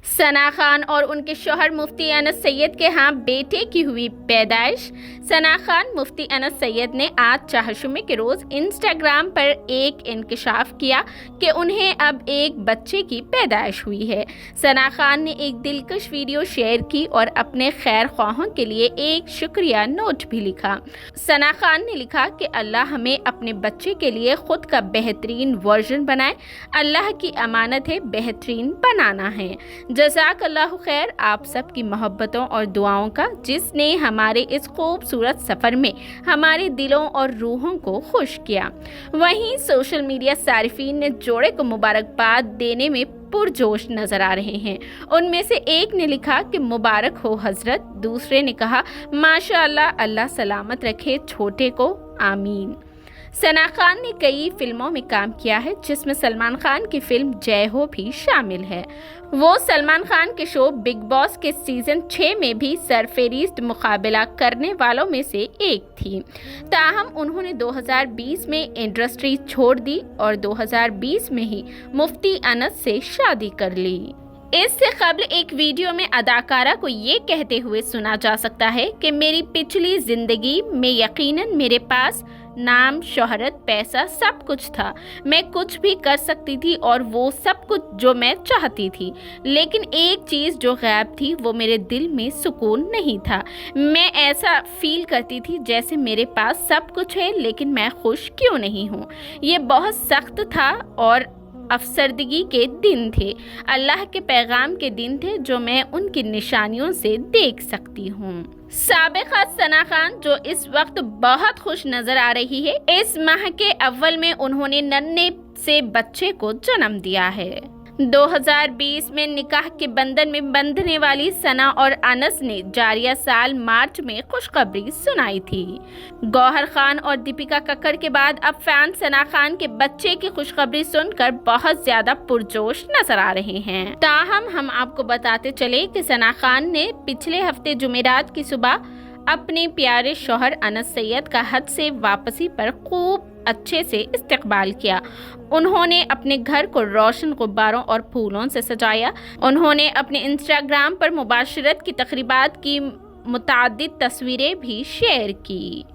सना खान और उनके शौहर मुफ्ती अनस सैयद के यहाँ बेटे की हुई पैदाइश। सना खान मुफ्ती अनस सैयद ने आज चाहशुमे के रोज़ इंस्टाग्राम पर एक इंकशाफ किया कि उन्हें अब एक बच्चे की पैदाइश हुई है। सना खान ने एक दिलकश वीडियो शेयर की और अपने खैर ख्वाहों के लिए एक शुक्रिया नोट भी लिखा। सना खान ने लिखा कि अल्लाह हमें अपने बच्चे के लिए खुद का बेहतरीन वर्जन बनाए। अल्लाह की अमानत है बेहतरीन बनाना है। जज़ाकल्लाहु खैर आप सब की मोहब्बतों और दुआओं का, जिसने हमारे इस खूबसूरत सफ़र में हमारे दिलों और रूहों को खुश किया। वहीं सोशल मीडिया सारिफीन ने जोड़े को मुबारकबाद देने में पुरजोश नजर आ रहे हैं। उनमें से एक ने लिखा कि मुबारक हो हजरत, दूसरे ने कहा माशाअल्लाह, अल्लाह सलामत रखे छोटे को, आमीन। सना खान ने कई फिल्मों में काम किया है, जिसमें सलमान खान की फिल्म जय हो भी शामिल है। वो सलमान खान के शो बिग बॉस के सीज़न 6 में भी सरफेरिस्त मुकाबला करने वालों में से एक थी। ताहम उन्होंने 2020 में इंडस्ट्री छोड़ दी और 2020 में ही मुफ्ती अनस से शादी कर ली। इससे कबल एक वीडियो में अदाकारा को ये कहते हुए सुना जा सकता है कि मेरी पिछली जिंदगी में यकीनन मेरे पास नाम, शोहरत, पैसा सब कुछ था। मैं कुछ भी कर सकती थी और वो सब कुछ जो मैं चाहती थी, लेकिन एक चीज़ जो गायब थी वो मेरे दिल में सुकून नहीं था। मैं ऐसा फील करती थी जैसे मेरे पास सब कुछ है लेकिन मैं खुश क्यों नहीं हूँ। ये बहुत सख्त था और अफसरदगी के दिन थे, अल्लाह के पैगाम के दिन थे जो मैं उनकी निशानियों से देख सकती हूँ। साबिका सना खान जो इस वक्त बहुत खुश नजर आ रही है। इस माह के अव्वल में उन्होंने नन्हे से बच्चे को जन्म दिया है। 2020 में निकाह के बंधन में बंधने वाली सना और अनस ने जारिया साल मार्च में खुशखबरी सुनाई थी। गौहर खान और दीपिका कक्कड़ के बाद अब फैन सना खान के बच्चे की खुशखबरी सुनकर बहुत ज्यादा पुरजोश नजर आ रहे हैं। ताहम हम आपको बताते चले कि सना खान ने पिछले हफ्ते जुमेरात की सुबह अपने प्यारे शौहर अनस सैयद का हज से वापसी पर खूब अच्छे से इस्तकबाल किया। उन्होंने अपने घर को रोशन गुब्बारों और फूलों से सजाया। उन्होंने अपने इंस्टाग्राम पर मुबाशरत की तकरीबात की मुताद्दिद तस्वीरें भी शेयर की।